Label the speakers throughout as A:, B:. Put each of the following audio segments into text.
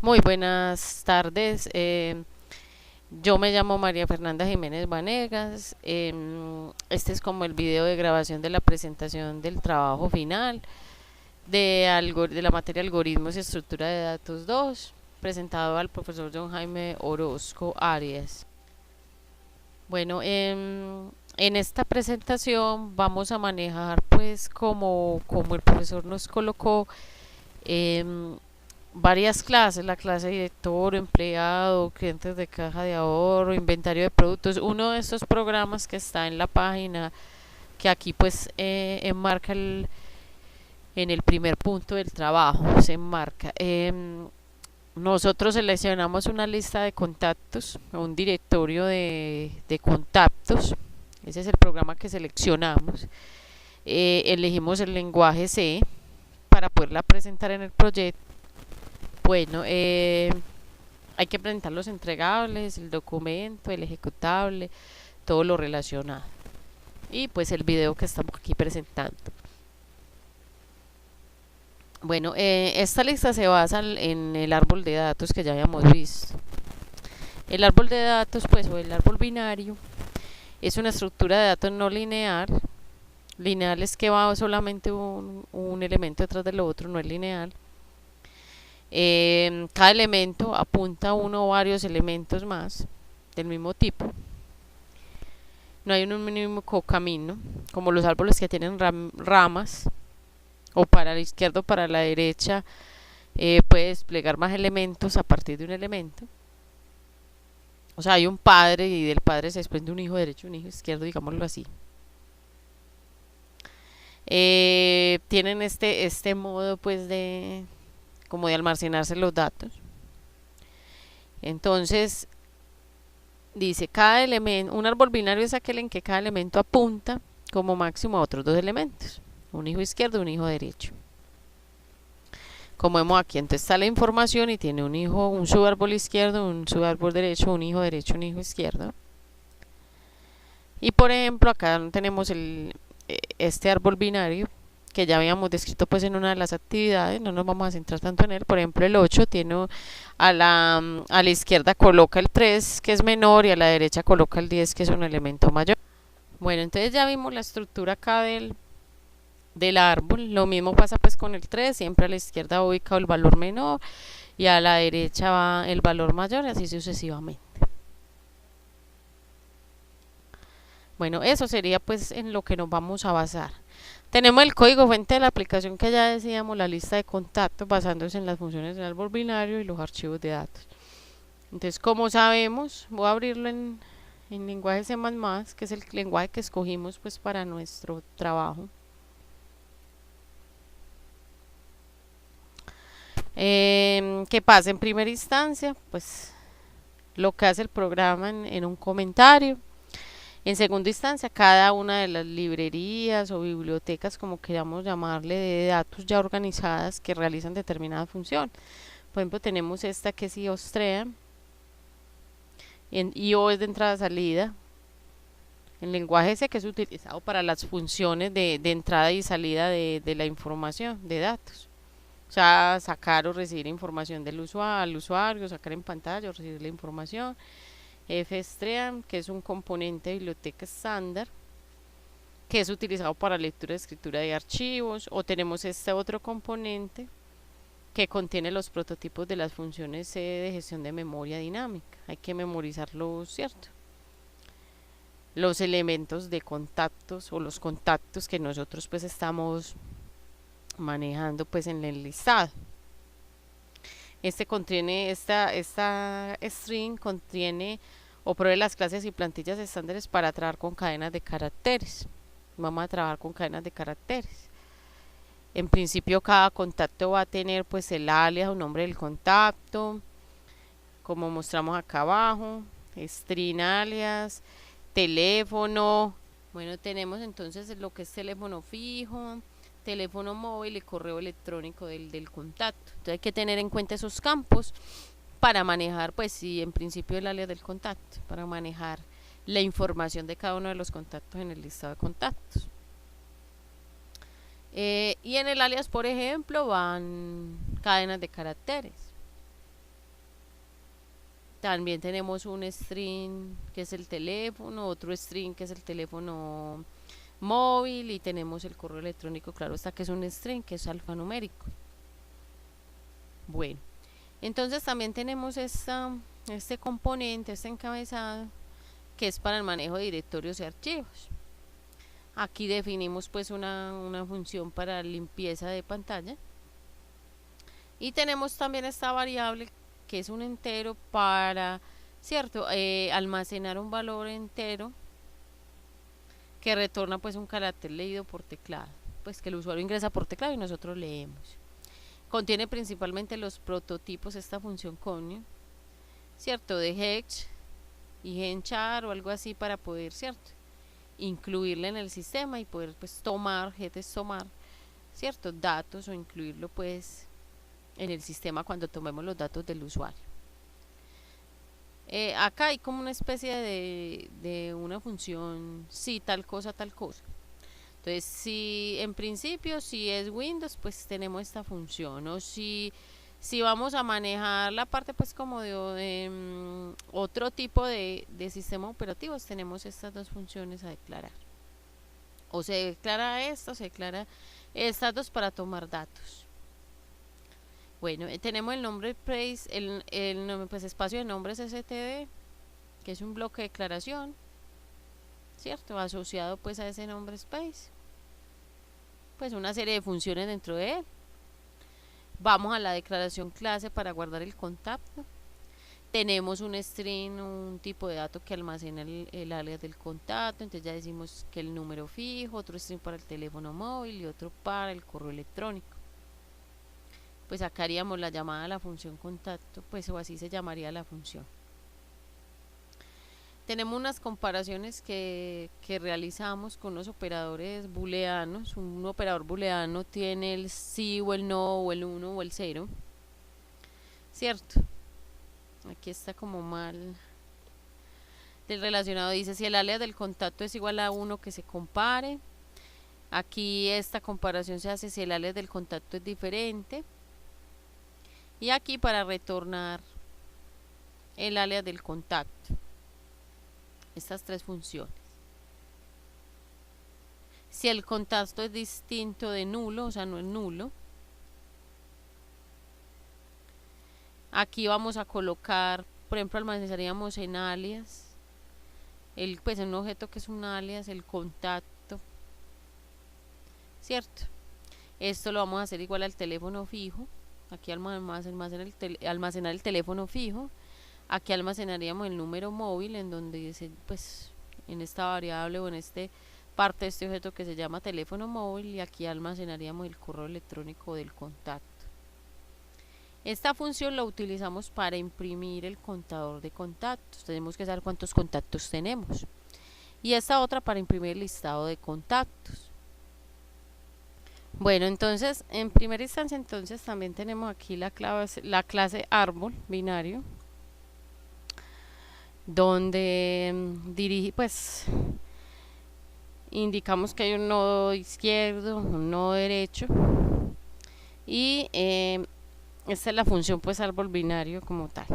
A: Muy buenas tardes. Yo me llamo María Fernanda Jiménez Vanegas. Este es como el video de grabación de la presentación del trabajo final de la materia Algoritmos y Estructura de Datos 2, presentado al profesor John Jaime Orozco Arias. Bueno, en esta presentación vamos a manejar, pues, como el profesor nos colocó, em, varias clases: la clase director, empleado, clientes de caja de ahorro, inventario de productos. Uno de estos programas que está en la página, que aquí pues enmarca en el primer punto del trabajo, se enmarca. Nosotros seleccionamos una lista de contactos, un directorio de contactos. Ese es el programa que seleccionamos. Elegimos el lenguaje C para poderla presentar en el proyecto. Bueno, hay que presentar los entregables, el documento, el ejecutable, todo lo relacionado. Y pues el video que estamos aquí presentando. Bueno, esta lista se basa en el árbol de datos que ya habíamos visto. El árbol de datos, pues, o el árbol binario, es una estructura de datos no lineal. Lineal es que va solamente un elemento detrás del otro, no es lineal. Cada elemento apunta a uno o varios elementos más del mismo tipo. No hay un único camino, como los árboles que tienen ramas, o para la izquierda o para la derecha. Puede desplegar más elementos a partir de un elemento. O sea, hay un padre y del padre se desprende un hijo derecho y un hijo izquierdo, digámoslo así. Tienen este modo, pues, de como de almacenarse los datos. Entonces, dice, cada elemento, un árbol binario es aquel en que cada elemento apunta como máximo a otros dos elementos, un hijo izquierdo y un hijo derecho. Como vemos aquí, entonces está la información y tiene un hijo, un subárbol izquierdo, un subárbol derecho, un hijo izquierdo. Y por ejemplo, acá tenemos este árbol binario que ya habíamos descrito pues en una de las actividades. No nos vamos a centrar tanto en él. Por ejemplo, el 8 tiene a la izquierda coloca el 3, que es menor, y a la derecha coloca el 10, que es un elemento mayor. Bueno, entonces ya vimos la estructura acá del árbol. Lo mismo pasa pues con el 3, siempre a la izquierda va ubicado el valor menor y a la derecha va el valor mayor, y así sucesivamente. Bueno, eso sería pues en lo que nos vamos a basar. Tenemos el código fuente de la aplicación, que ya decíamos, la lista de contactos basándose en las funciones del árbol binario y los archivos de datos. Entonces, como sabemos, voy a abrirlo en lenguaje C++, que es el lenguaje que escogimos pues para nuestro trabajo. ¿Qué pasa? En primera instancia, pues lo que hace el programa en un comentario. En segunda instancia, cada una de las librerías o bibliotecas, como queramos llamarle, de datos ya organizadas que realizan determinada función. Por ejemplo, tenemos esta que es IOSTREA. En IO es de entrada-salida. El lenguaje ese que es utilizado para las funciones de entrada y salida de la información, de datos. O sea, sacar o recibir información al usuario, sacar en pantalla o recibir la información. FStream, que es un componente de biblioteca estándar, que es utilizado para lectura y escritura de archivos. O tenemos este otro componente que contiene los prototipos de las funciones de gestión de memoria dinámica. Hay que memorizarlo, ¿cierto? Los elementos de contactos o los contactos que nosotros pues estamos manejando pues en el listado. Esta string contiene o provee las clases y plantillas estándares para trabajar con cadenas de caracteres. Vamos a trabajar con cadenas de caracteres. En principio, cada contacto va a tener pues el alias o nombre del contacto, como mostramos acá abajo, string alias, teléfono. Bueno, tenemos entonces lo que es teléfono fijo, teléfono móvil y correo electrónico del contacto. Entonces hay que tener en cuenta esos campos para manejar, pues sí, en principio el alias del contacto, para manejar la información de cada uno de los contactos en el listado de contactos. Y en el alias, por ejemplo, van cadenas de caracteres. También tenemos un string que es el teléfono, otro string que es el teléfono móvil, y tenemos el correo electrónico, claro está, que es un string, que es alfanumérico. Bueno, entonces también tenemos este componente, este encabezado, que es para el manejo de directorios y archivos. Aquí definimos pues una función para limpieza de pantalla, y tenemos también esta variable que es un entero para, cierto, almacenar un valor entero que retorna pues un carácter leído por teclado, pues que el usuario ingresa por teclado y nosotros leemos. Contiene principalmente los prototipos esta función conio, cierto, de hex y genchar o algo así, para poder, cierto, incluirle en el sistema y poder pues tomar, tomar, cierto, datos, o incluirlo pues en el sistema cuando tomemos los datos del usuario. Acá hay como una especie de una función, si tal cosa, tal cosa. Entonces, si en principio, si es Windows, pues tenemos esta función, o si vamos a manejar la parte pues como de otro tipo de sistema operativo, tenemos estas dos funciones a declarar. O se declara esta, o se declara estas dos para tomar datos. Bueno, tenemos el nombre place, el nombre, pues espacio de nombres std, que es un bloque de declaración, cierto, asociado pues a ese nombre space, pues una serie de funciones dentro de él. Vamos a la declaración clase para guardar el contacto. Tenemos un string, un tipo de dato que almacena el alias del contacto, entonces ya decimos que el número fijo, otro string para el teléfono móvil y otro para el correo electrónico. Pues acá haríamos la llamada a la función contacto, pues, o así se llamaría la función. Tenemos unas comparaciones que realizamos con los operadores booleanos. Un operador booleano tiene el sí o el no, o el 1 o el 0, cierto. Aquí está como mal del relacionado, dice si el alias del contacto es igual a 1, que se compare. Aquí esta comparación se hace si el alias del contacto es diferente. Y aquí para retornar el alias del contacto, estas tres funciones. Si el contacto es distinto de nulo, o sea no es nulo, aquí vamos a colocar, por ejemplo, almacenaríamos en alias pues en un objeto que es un alias, el contacto, cierto. Esto lo vamos a hacer igual al teléfono fijo. Aquí almacenar el teléfono fijo. Aquí almacenaríamos el número móvil, en donde dice, pues, en esta variable o en este parte de este objeto que se llama teléfono móvil, y aquí almacenaríamos el correo electrónico del contacto. Esta función la utilizamos para imprimir el contador de contactos. Tenemos que saber cuántos contactos tenemos. Y esta otra para imprimir el listado de contactos. Bueno, entonces, en primera instancia, entonces también tenemos aquí la clase árbol binario, donde pues indicamos que hay un nodo izquierdo, un nodo derecho, y esta es la función pues árbol binario como tal.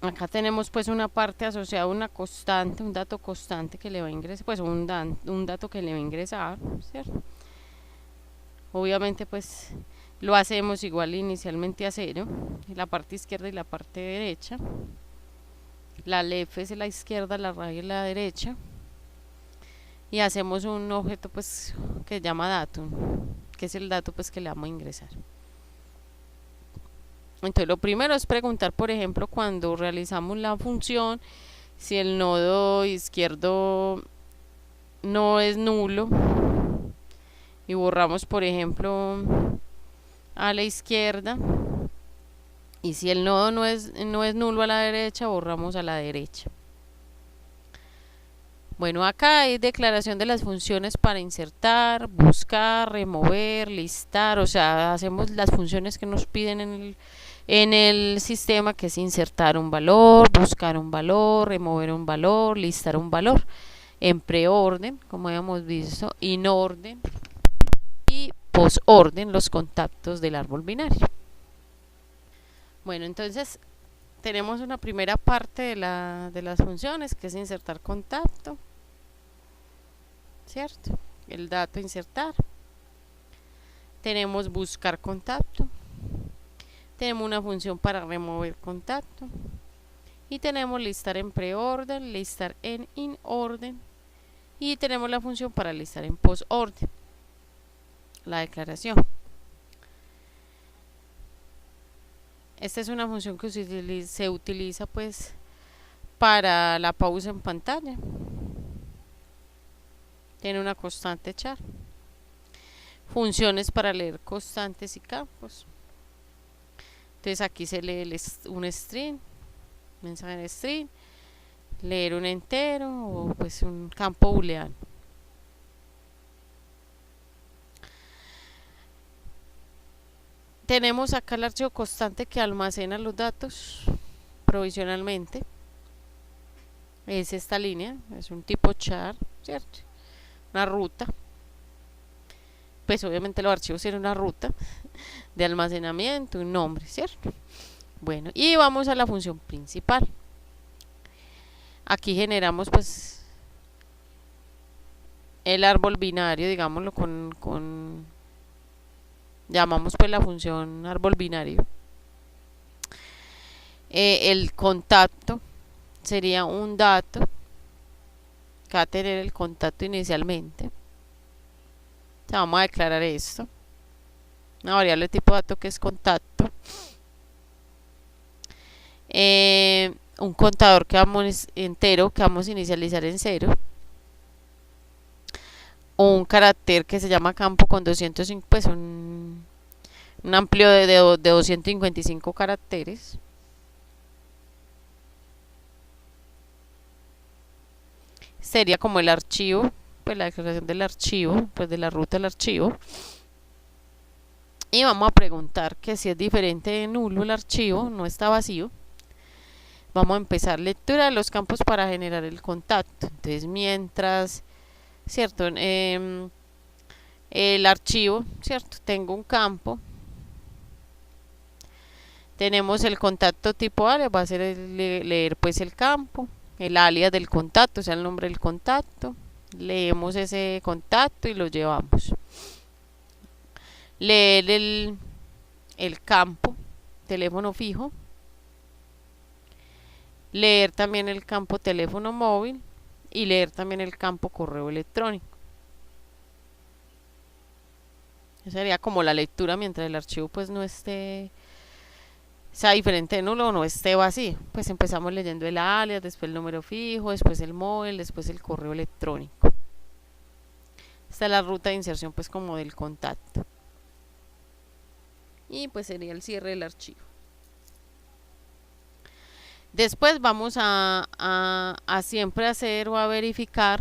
A: Acá tenemos pues una parte asociada a una constante, un dato constante que le va a ingresar, pues un dato que le va a ingresar, ¿cierto? Obviamente pues lo hacemos igual inicialmente a 0, la parte izquierda y la parte derecha. La lef es la izquierda, la radio es la derecha, y hacemos un objeto pues que se llama dato, que es el dato pues que le vamos a ingresar. Entonces lo primero es preguntar, por ejemplo, cuando realizamos la función, si el nodo izquierdo no es nulo, y borramos, por ejemplo, a la izquierda, y si el nodo no es nulo a la derecha, borramos a la derecha. Bueno, acá hay declaración de las funciones para insertar, buscar, remover, listar, o sea, hacemos las funciones que nos piden en el sistema, que es insertar un valor, buscar un valor, remover un valor, listar un valor, en preorden, como habíamos visto, in orden y posorden, los contactos del árbol binario. Bueno, entonces tenemos una primera parte de las funciones, que es insertar contacto, ¿cierto? El dato insertar. Tenemos buscar contacto. Tenemos una función para remover contacto. Y tenemos listar en preorden, listar en inorden. Y tenemos la función para listar en postorden, la declaración. Esta es una función que se utiliza pues para la pausa en pantalla. Tiene una constante char. Funciones para leer constantes y campos. Entonces aquí se lee un string, mensaje en string, leer un entero o pues un campo booleano. Tenemos acá el archivo constante que almacena los datos provisionalmente. Es esta línea, es un tipo char, ¿cierto? Una ruta. Pues obviamente los archivos tienen una ruta de almacenamiento, un nombre, ¿cierto? Bueno, y vamos a la función principal. Aquí generamos pues el árbol binario, digámoslo llamamos pues la función árbol binario. El contacto sería un dato que va a tener el contacto inicialmente. O sea, vamos a declarar esto, una variable de tipo dato que es contacto. Un contador que vamos entero que vamos a inicializar en 0. Un carácter que se llama campo con 205, pues un amplio de 255 caracteres. Sería como el archivo, pues la declaración del archivo, pues de la ruta del archivo. Y vamos a preguntar que si es diferente de nulo el archivo, no está vacío. Vamos a empezar lectura de los campos para generar el contacto. Entonces mientras, ¿cierto? El archivo, ¿cierto? Tengo un campo. Tenemos el contacto tipo alias, va a ser leer pues el campo, el alias del contacto, o sea el nombre del contacto. Leemos ese contacto y lo llevamos. Leer el campo, teléfono fijo. Leer también el campo teléfono móvil y leer también el campo correo electrónico. Esa sería como la lectura mientras el archivo pues no esté, sea diferente de nulo o no esté vacío. Pues empezamos leyendo el alias, después el número fijo, después el móvil, después el correo electrónico. Esta es la ruta de inserción pues como del contacto. Y pues sería el cierre del archivo. Después vamos a siempre hacer o a verificar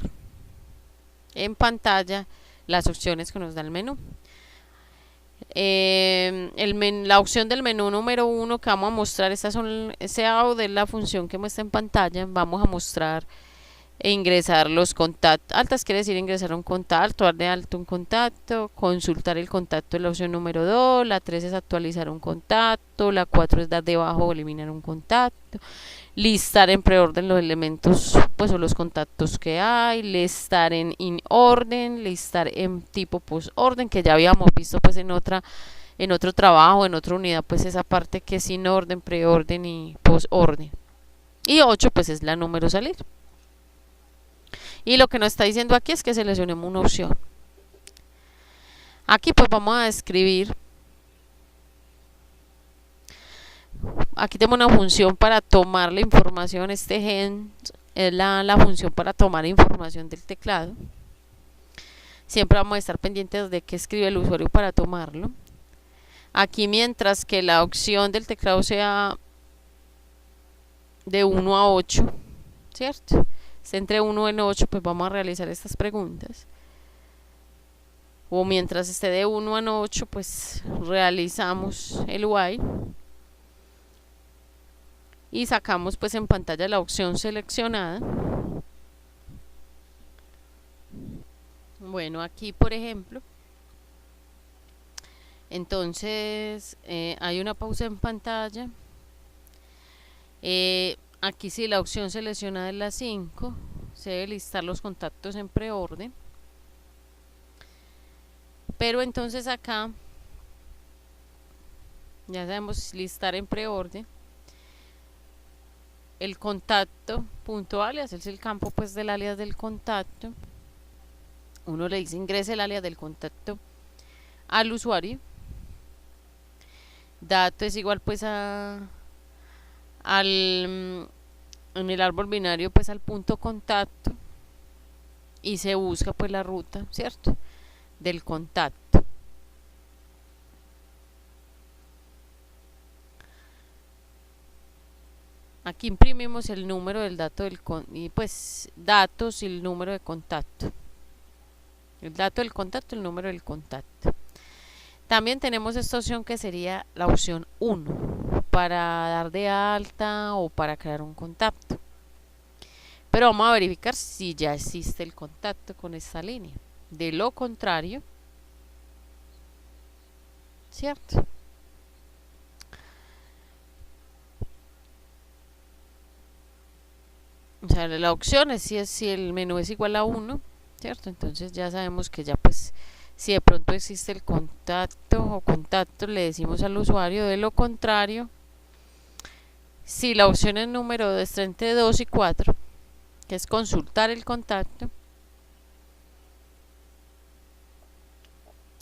A: en pantalla las opciones que nos da el menú. La opción del menú número 1 que vamos a mostrar, ese AUD es la función que muestra en pantalla. Vamos a mostrar e ingresar los contactos. Altas quiere decir ingresar un contacto, dar de alto un contacto, consultar el contacto es la opción número 2, la 3 es actualizar un contacto, la 4 es dar de bajo o eliminar un contacto, listar en preorden los elementos pues o los contactos que hay, listar en orden, listar en tipo postorden, que ya habíamos visto pues en otro trabajo, en otra unidad, pues esa parte que es sin orden, preorden y postorden. Y 8 pues es la número salir. Y lo que nos está diciendo aquí es que seleccionemos una opción. Aquí pues vamos a escribir. Aquí tenemos una función para tomar la información. Este gen es la función para tomar información del teclado. Siempre vamos a estar pendientes de qué escribe el usuario para tomarlo. Aquí mientras que la opción del teclado sea de 1 a 8, ¿cierto? Entre 1 y 8, pues vamos a realizar estas preguntas. O mientras esté de 1 a 8, pues realizamos el while. Y sacamos pues en pantalla la opción seleccionada. Bueno, aquí por ejemplo, entonces hay una pausa en pantalla Aquí si la opción seleccionada es la 5, se debe listar los contactos en preorden. Pero entonces acá ya sabemos listar en preorden. El contacto punto alias es el campo pues del alias del contacto. Uno le dice ingrese el alias del contacto al usuario. Dato es igual pues en el árbol binario pues al punto contacto, y se busca pues la ruta, ¿cierto?, del contacto. Aquí imprimimos el número del dato y pues datos y el número de contacto. El dato del contacto, el número del contacto. También tenemos esta opción que sería la opción 1 para dar de alta o para crear un contacto. Pero vamos a verificar si ya existe el contacto con esta línea. De lo contrario, ¿cierto?, o sea, la opción es si el menú es igual a 1, ¿cierto? Entonces ya sabemos que ya pues si de pronto existe el contacto o contacto, le decimos al usuario. De lo contrario, si la opción es número está entre 2 y 4, que es consultar el contacto,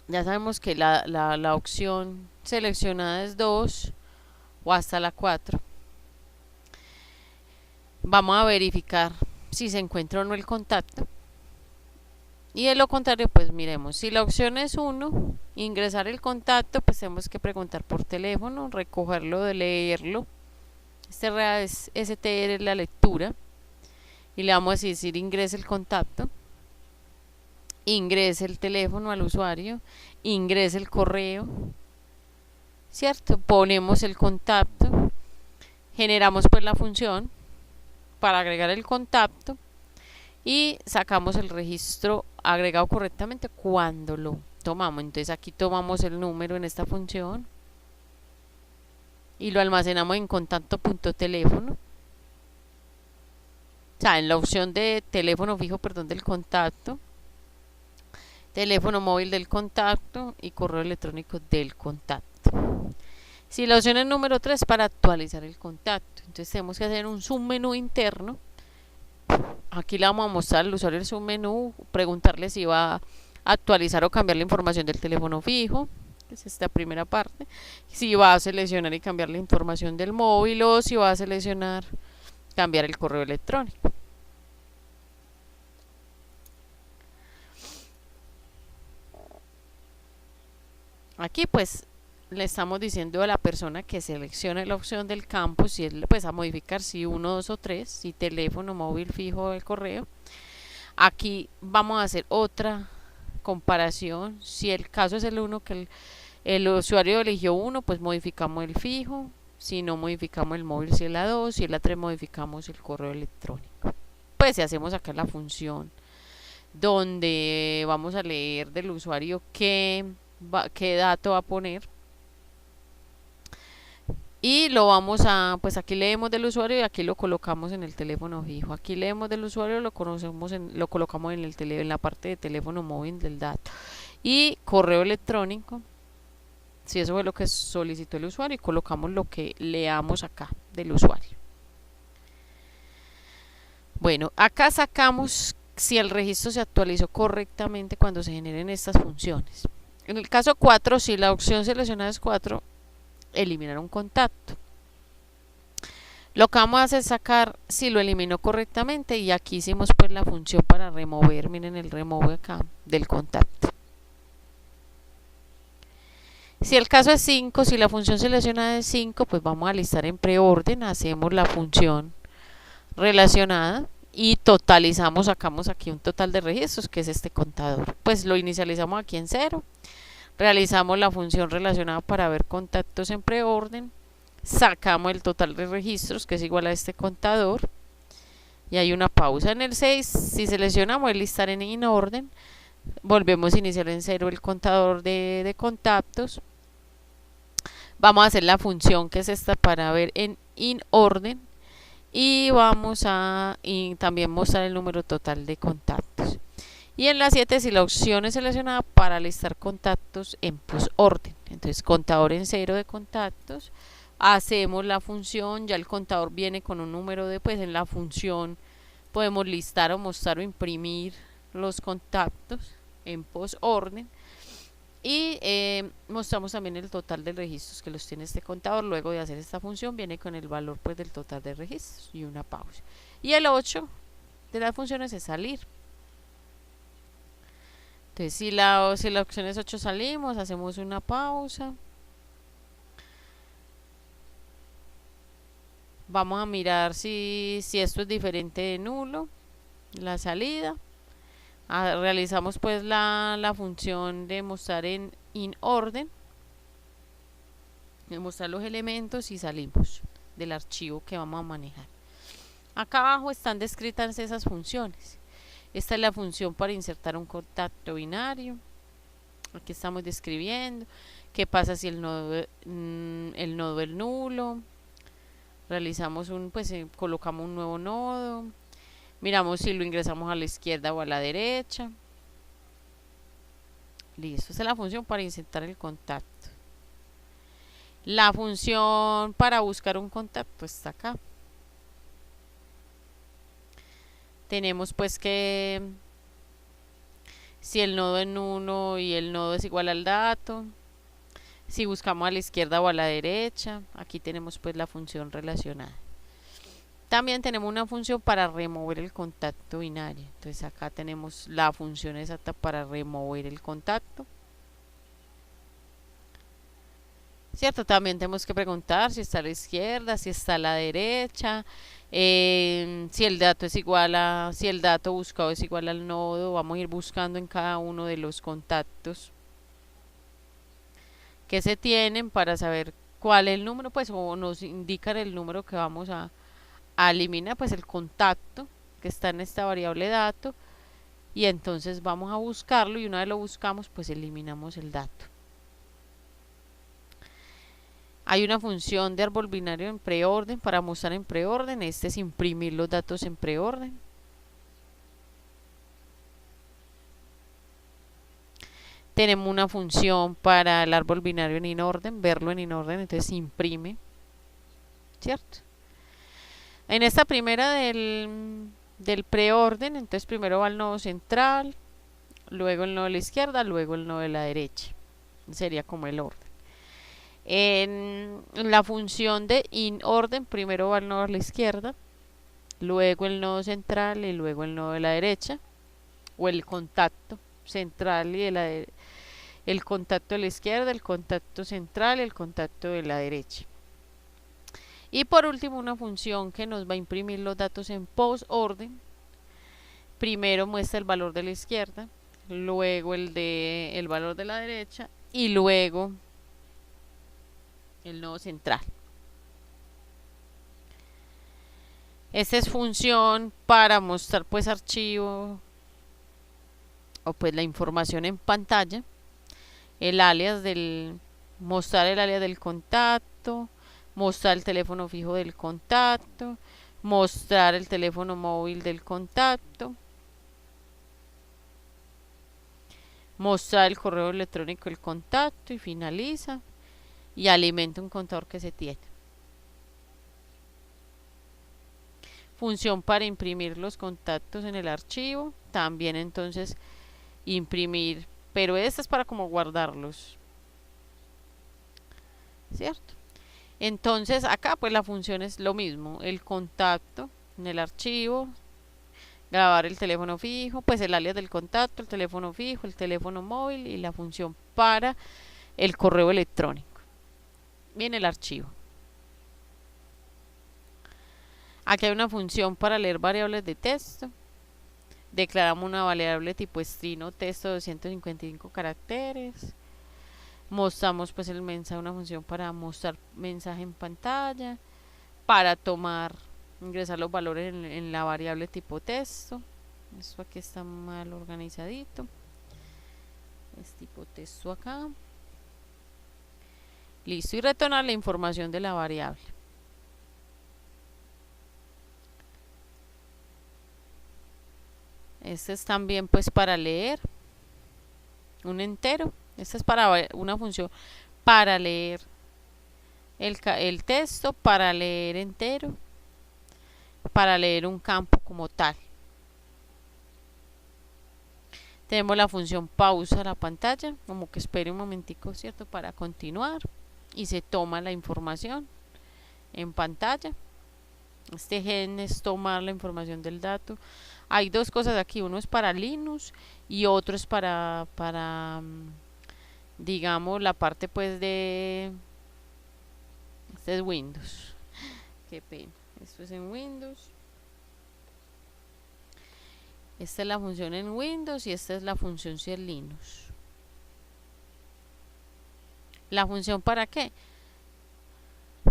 A: ya sabemos que la opción seleccionada es 2 o hasta la 4. Vamos a verificar si se encuentra o no el contacto. Y de lo contrario, pues miremos, si la opción es 1, ingresar el contacto, pues tenemos que preguntar por teléfono, recogerlo, de leerlo. Este es STR, es la lectura. Y le vamos a decir ingrese el contacto, ingrese el teléfono al usuario, ingrese el correo, ¿cierto? Ponemos el contacto, generamos pues la función para agregar el contacto y sacamos el registro agregado correctamente cuando lo tomamos. Entonces aquí tomamos el número en esta función y lo almacenamos en contacto.teléfono. O sea, en la opción de teléfono fijo, perdón, del contacto, teléfono móvil del contacto y correo electrónico del contacto. Si la opción es número 3, para actualizar el contacto, entonces tenemos que hacer un submenú interno. Aquí le vamos a mostrar al usuario el submenú, preguntarle si va a actualizar o cambiar la información del teléfono fijo, que es esta primera parte, si va a seleccionar y cambiar la información del móvil, o si va a seleccionar cambiar el correo electrónico. Aquí pues le estamos diciendo a la persona que seleccione la opción del campo, si él pues a modificar si 1, 2 o 3, si teléfono, móvil, fijo, el correo. Aquí vamos a hacer otra comparación. Si el caso es el 1, que el usuario eligió 1, pues modificamos el fijo. Si no, modificamos el móvil. Si es la 2, si es la 3, modificamos el correo electrónico. Pues si hacemos acá la función donde vamos a leer del usuario qué dato va a poner, y lo vamos a, pues aquí leemos del usuario y aquí lo colocamos en el teléfono fijo. Aquí leemos del usuario, lo colocamos en en la parte de teléfono móvil del dato, y correo electrónico, si eso fue lo que solicitó el usuario, y colocamos lo que leamos acá del usuario. Bueno, acá sacamos si el registro se actualizó correctamente cuando se generen estas funciones. En el caso 4, si la opción seleccionada es 4, eliminar un contacto. Lo que vamos a hacer es sacar si lo eliminó correctamente, y aquí hicimos pues la función para remover, miren el remove acá del contacto. Si el caso es 5, si la función seleccionada es 5, pues vamos a listar en preorden, hacemos la función relacionada y totalizamos, sacamos aquí un total de registros, que es este contador. Pues lo inicializamos aquí en 0, realizamos la función relacionada para ver contactos en preorden, sacamos el total de registros, que es igual a este contador, y hay una pausa. En el 6, si seleccionamos el listar en orden, volvemos a iniciar en 0 el contador de contactos. Vamos a hacer la función que es esta para ver en orden, y también mostrar el número total de contactos. Y en la 7, si la opción es seleccionada, para listar contactos en orden. Entonces, contador en cero de contactos, hacemos la función, ya el contador viene con un número de, pues en la función podemos listar o mostrar o imprimir los contactos en orden. Y mostramos también el total de registros que los tiene este contador. Luego de hacer esta función viene con el valor pues del total de registros y una pausa. Y el 8 de las funciones es salir. Entonces si la opción es 8 salimos, hacemos una pausa. Vamos a mirar si esto es diferente de nulo, la salida. Realizamos pues la función de mostrar en orden, de mostrar los elementos y salimos del archivo que vamos a manejar. Acá abajo están descritas esas funciones. Esta es la función para insertar un contacto binario. Aquí estamos describiendo qué pasa si el nodo es nulo. Realizamos colocamos un nuevo nodo. Miramos si lo ingresamos a la izquierda o a la derecha. Listo, esta es la función para insertar el contacto. La función para buscar un contacto está acá. Tenemos pues que si el nodo es nulo y el nodo es igual al dato, si buscamos a la izquierda o a la derecha, aquí tenemos pues la función relacionada. También tenemos una función para remover el contacto binario. Entonces acá tenemos la función exacta para remover el contacto. ¿Cierto? También tenemos que preguntar si está a la izquierda, si está a la derecha, si el dato es igual a, si el dato buscado es igual al nodo. Vamos a ir buscando en cada uno de los contactos que se tienen para saber cuál es el número, pues, o nos indican el número que vamos a eliminar, pues el contacto que está en esta variable dato, y entonces vamos a buscarlo, y una vez lo buscamos, pues eliminamos el dato. Hay una función de árbol binario en preorden para mostrar en preorden. Este es imprimir los datos en preorden. Tenemos una función para el árbol binario en inorden, verlo en inorden, entonces imprime, ¿cierto? En esta primera del preorden, entonces primero va el nodo central, luego el nodo de la izquierda, luego el nodo de la derecha. Sería como el orden. En la función de inorden, primero va el nodo a la izquierda, luego el nodo central y luego el nodo de la derecha, o el contacto central y el contacto de la izquierda, el contacto central y el contacto de la derecha. Y por último, una función que nos va a imprimir los datos en postorden. Primero muestra el valor de la izquierda, luego el valor de la derecha y luego el nodo central. Esta es función para mostrar pues archivo o pues la información en pantalla. El alias mostrar el alias del contacto, mostrar el teléfono fijo del contacto, mostrar el teléfono móvil del contacto, mostrar el correo electrónico del contacto y finaliza y alimenta un contador que se tiene. Función para imprimir los contactos en el archivo, también entonces imprimir, pero esta es para como guardarlos, ¿cierto? Entonces acá pues la función es lo mismo, el contacto en el archivo, grabar el teléfono fijo, pues el alias del contacto, el teléfono fijo, el teléfono móvil y la función para el correo electrónico. Bien, el archivo. Aquí hay una función para leer variables de texto. Declaramos una variable tipo string o texto de 255 caracteres. Mostramos pues el mensaje, una función para mostrar mensaje en pantalla, para ingresar los valores en la variable tipo texto. Esto aquí está mal organizadito. Es tipo texto acá. Listo, y retornar la información de la variable. Este es también pues para leer un entero. Esta es para una función para leer el texto, para leer entero, para leer un campo como tal. Tenemos la función pausa la pantalla, como que espere un momentico, ¿cierto? Para continuar y se toma la información en pantalla. Este gen es tomar la información del dato. Hay dos cosas aquí, uno es para Linux y otro es para digamos la parte pues de este es Windows. Qué pena. Esto es en Windows. Esta es la función en Windows y esta es la función si es Linux. ¿La función para qué?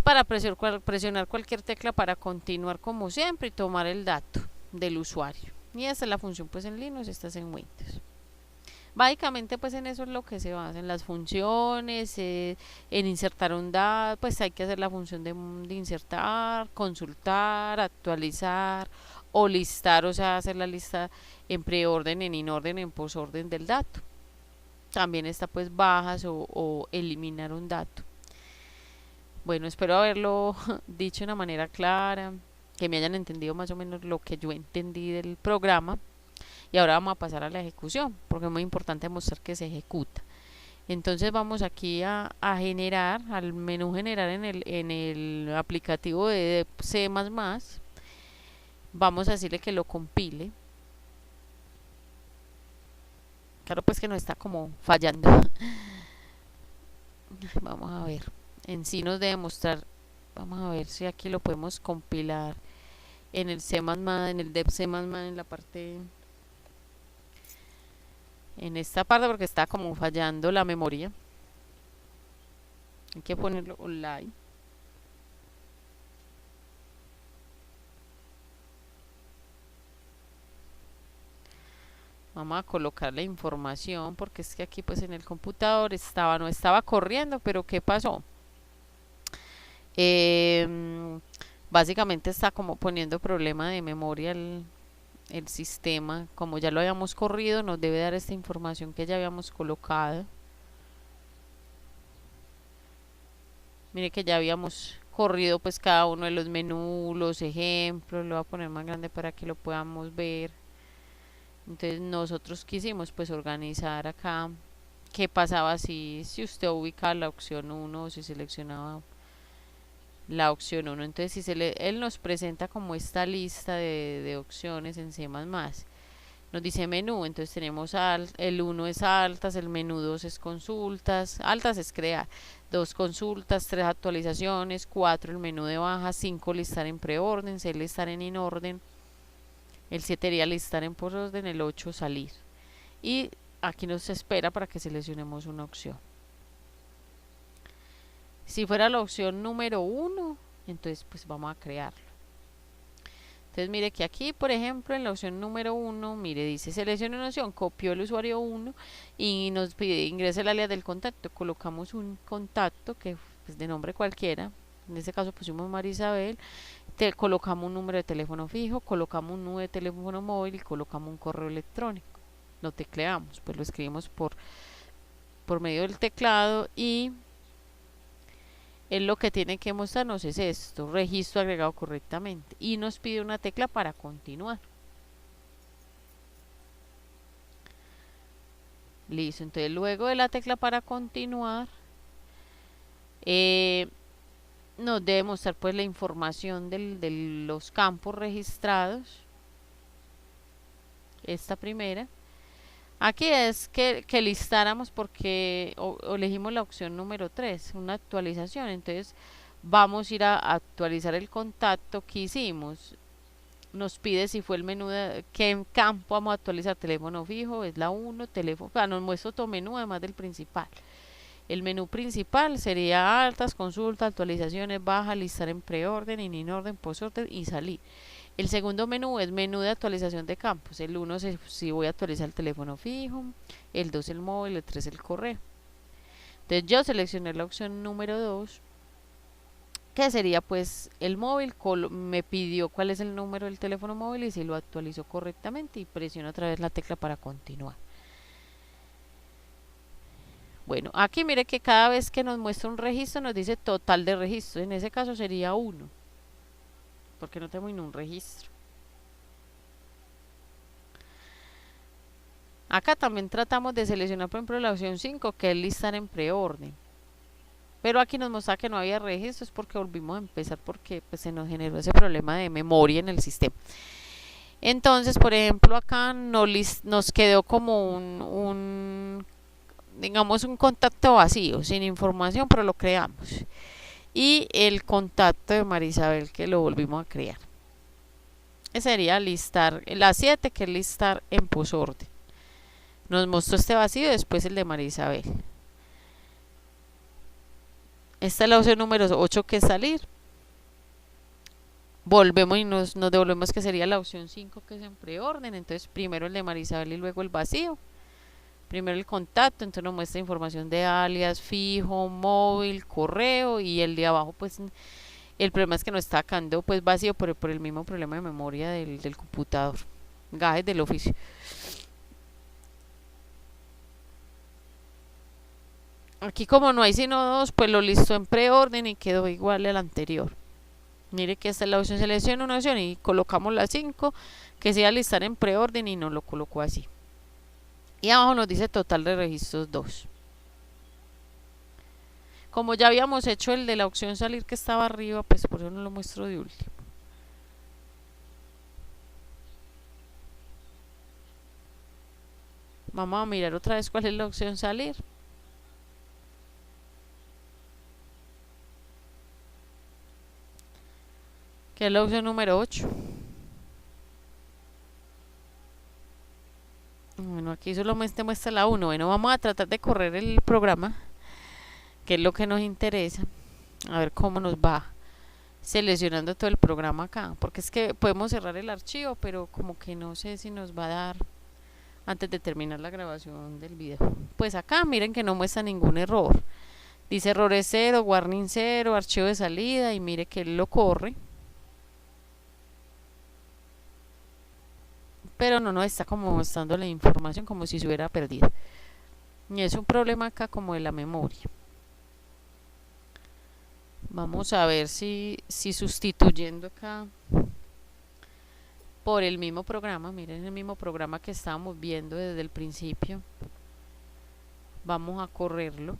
A: Para presionar cualquier tecla para continuar como siempre y tomar el dato del usuario. Y esta es la función pues en Linux, esta es en Windows. Básicamente pues en eso es lo que se basa, en las funciones, en insertar un dato, pues hay que hacer la función de insertar, consultar, actualizar o listar, o sea, hacer la lista en preorden, en inorden, en posorden del dato. También está pues bajas o eliminar un dato. Bueno, espero haberlo dicho de una manera clara, que me hayan entendido más o menos lo que yo entendí del programa. Y ahora vamos a pasar a la ejecución, porque es muy importante mostrar que se ejecuta. Entonces vamos aquí a generar, al menú generar en el aplicativo de C++. Vamos a decirle que lo compile. Claro pues que no está como fallando. Vamos a ver. En sí nos debe mostrar. Vamos a ver si aquí lo podemos compilar en el C++, en el dev C++, en la parte, en esta parte, porque está como fallando la memoria. Hay que ponerlo online. Vamos a colocar la información porque es que aquí pues en el computador no estaba corriendo, pero ¿qué pasó? Básicamente está como poniendo problema de memoria el sistema. Como ya lo habíamos corrido, nos debe dar esta información que ya habíamos colocado. Mire que ya habíamos corrido pues cada uno de los menús, los ejemplos. Lo voy a poner más grande para que lo podamos ver. Entonces nosotros quisimos pues organizar acá qué pasaba si usted ubicaba la opción 1 o si seleccionaba la opción 1. Entonces si él nos presenta como esta lista de opciones en C++. Nos dice menú, entonces tenemos el 1 es altas, el menú 2 es consultas, altas es crear, 2 consultas, 3 actualizaciones, 4 el menú de baja, 5 listar en preorden, 6 listar en inorden, el 7 sería listar en posorden, el 8 salir. Y aquí nos espera para que seleccionemos una opción. Si fuera la opción número 1, entonces pues vamos a crearlo. Entonces mire que aquí, por ejemplo, en la opción número 1, mire, dice seleccione una opción, copió el usuario 1 y nos pide ingrese el alias del contacto. Colocamos un contacto que pues, de nombre cualquiera, en este caso pusimos Marisabel, colocamos un número de teléfono fijo, colocamos un número de teléfono móvil y colocamos un correo electrónico. Lo tecleamos, pues lo escribimos por medio del teclado y él lo que tiene que mostrarnos es esto, registro agregado correctamente, y nos pide una tecla para continuar. Listo, entonces luego de la tecla para continuar nos debe mostrar pues la información de los campos registrados. Esta primera aquí es que listáramos porque elegimos la opción número 3, una actualización. Entonces vamos a ir a actualizar el contacto que hicimos. Nos pide si fue el menú, qué campo vamos a actualizar, teléfono fijo, es la 1, teléfono, nos muestra otro menú además del principal. El menú principal sería altas, consultas, actualizaciones, baja, listar en preorden, en inorden, postorden y salir. El segundo menú es menú de actualización de campos. El 1 es si voy a actualizar el teléfono fijo, el 2 el móvil, el 3 el correo. Entonces yo seleccioné la opción número 2 que sería pues el móvil, me pidió cuál es el número del teléfono móvil y si lo actualizó correctamente y presiono otra vez la tecla para continuar. Bueno, aquí mire que cada vez que nos muestra un registro nos dice total de registros, en ese caso sería 1, porque no tengo ningún registro. Acá también tratamos de seleccionar, por ejemplo, la opción 5, que es listar en preorden. Pero aquí nos muestra que no había registros porque volvimos a empezar porque pues, se nos generó ese problema de memoria en el sistema. Entonces, por ejemplo, acá nos quedó como digamos, un contacto vacío, sin información, pero lo creamos. Y el contacto de Marisabel que lo volvimos a crear. Ese sería listar, la 7 que es listar en posorden. Nos mostró este vacío y después el de Marisabel. Esta es la opción número 8 que es salir. Volvemos y nos devolvemos que sería la opción 5 que es en preorden. Entonces primero el de Marisabel y luego el vacío. Primero el contacto, entonces nos muestra información de alias, fijo, móvil, correo y el de abajo pues el problema es que no está sacando pues vacío por el mismo problema de memoria del computador. Gajes del oficio. Aquí como no hay sino 2, pues lo listo en preorden y quedó igual al anterior. Mire que esta es la opción, selecciona una opción y colocamos la 5, que sea listar en preorden y no lo colocó así. Y abajo nos dice total de registros 2. Como ya habíamos hecho el de la opción salir que estaba arriba, pues por eso no lo muestro de último. Vamos a mirar otra vez cuál es la opción salir. Que es la opción número 8. Bueno, aquí solo muestra la 1. Bueno, vamos a tratar de correr el programa, que es lo que nos interesa. A ver cómo nos va seleccionando todo el programa acá. Porque es que podemos cerrar el archivo, pero como que no sé si nos va a dar antes de terminar la grabación del video. Pues acá miren que no muestra ningún error. Dice errores 0, warning 0, archivo de salida y mire que él lo corre. Pero no nos está como mostrando la información como si se hubiera perdido. Y es un problema acá como de la memoria. Vamos a ver si sustituyendo acá por el mismo programa, miren el mismo programa que estábamos viendo desde el principio. Vamos a correrlo.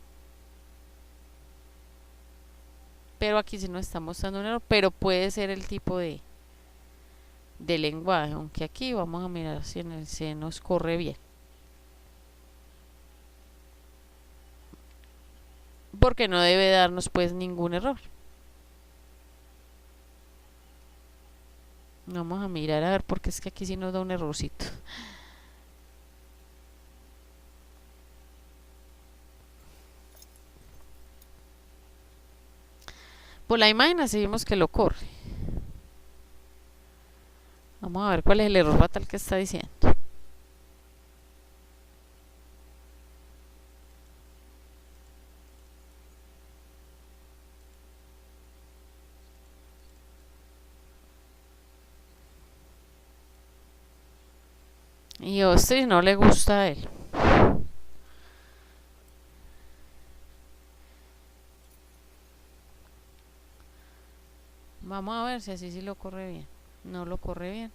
A: Pero aquí sí nos está mostrando un error, pero puede ser el tipo de lenguaje, aunque aquí vamos a mirar si en el C nos corre bien. Porque no debe darnos pues ningún error. Vamos a mirar a ver porque es que aquí sí nos da un errorcito. Por la imagen así vimos que lo corre. Vamos a ver cuál es el error fatal que está diciendo. Y Ostris no le gusta a él. Vamos a ver si así sí lo corre bien. No lo corre bien.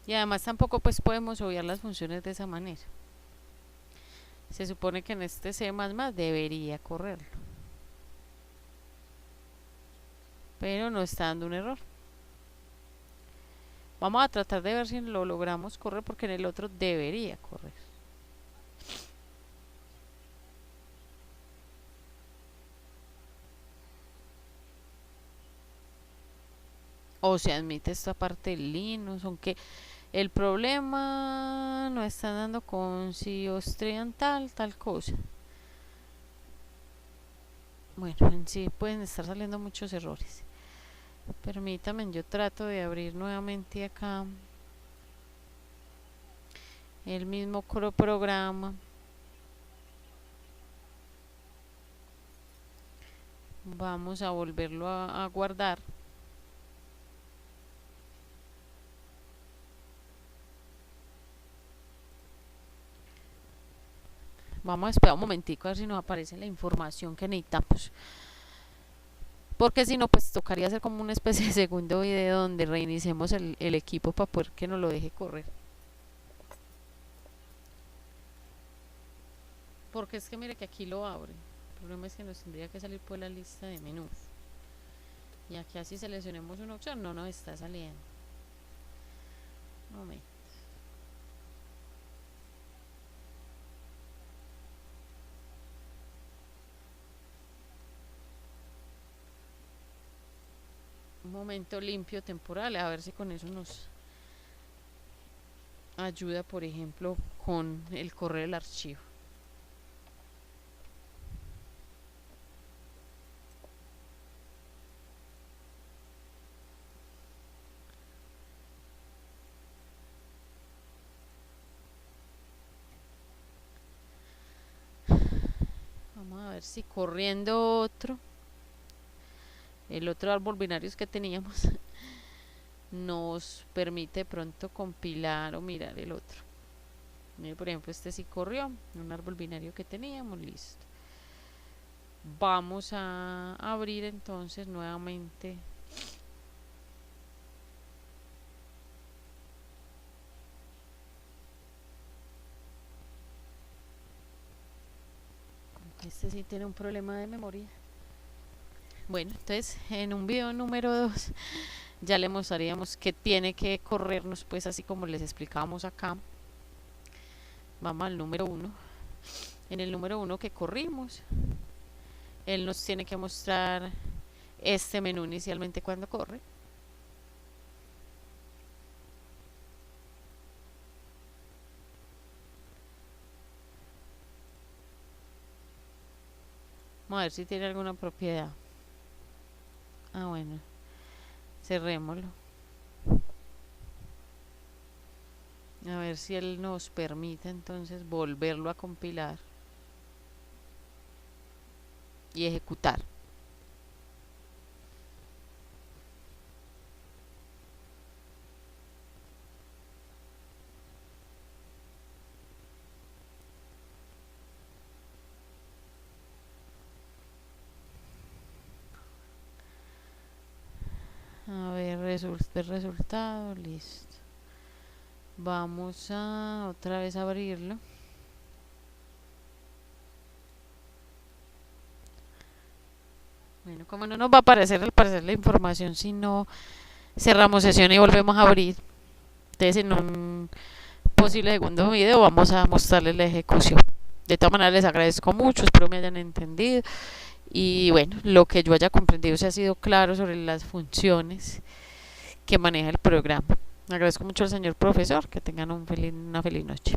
A: Y además tampoco pues podemos obviar las funciones de esa manera. Se supone que en este C++ debería correrlo. Pero no está dando un error. Vamos a tratar de ver si lo logramos correr porque en el otro debería correr. O se admite esta parte del Linux, aunque el problema no está dando con si Austrian tal cosa. Bueno, en sí pueden estar saliendo muchos errores. Permítame, yo trato de abrir nuevamente acá el mismo programa. Vamos a volverlo a guardar. Vamos a esperar un momentico a ver si nos aparece la información que necesitamos. Porque si no, pues tocaría hacer como una especie de segundo video donde reiniciemos el equipo para poder que nos lo deje correr. Porque es que mire que aquí lo abre. El problema es que nos tendría que salir por la lista de menús. Y aquí así seleccionemos una opción, no nos está saliendo. Un momento. Un momento limpio temporal, a ver si con eso nos ayuda, por ejemplo, con el correr el archivo. Vamos a ver si corriendo el otro árbol binario que teníamos nos permite de pronto compilar o mirar el otro. Mire, por ejemplo, este sí corrió, un árbol binario que teníamos, listo. Vamos a abrir entonces nuevamente este sí tiene un problema de memoria. Bueno, entonces en un video número 2 ya le mostraríamos que tiene que corrernos, pues así como les explicábamos acá. Vamos al número 1. En el número 1 que corrimos, él nos tiene que mostrar este menú inicialmente cuando corre. Vamos a ver si tiene alguna propiedad. Ah, bueno, cerrémoslo. A ver si él nos permite entonces volverlo a compilar y ejecutar. A ver, resultado, listo. Vamos a otra vez abrirlo. Bueno, como no nos va a aparecer al parecer la información si no cerramos sesión y volvemos a abrir, entonces en un posible segundo video vamos a mostrarles la ejecución. De todas maneras les agradezco mucho, espero me hayan entendido y bueno, lo que yo haya comprendido se ha sido claro sobre las funciones que maneja el programa. Agradezco mucho al señor profesor, que tengan una feliz noche.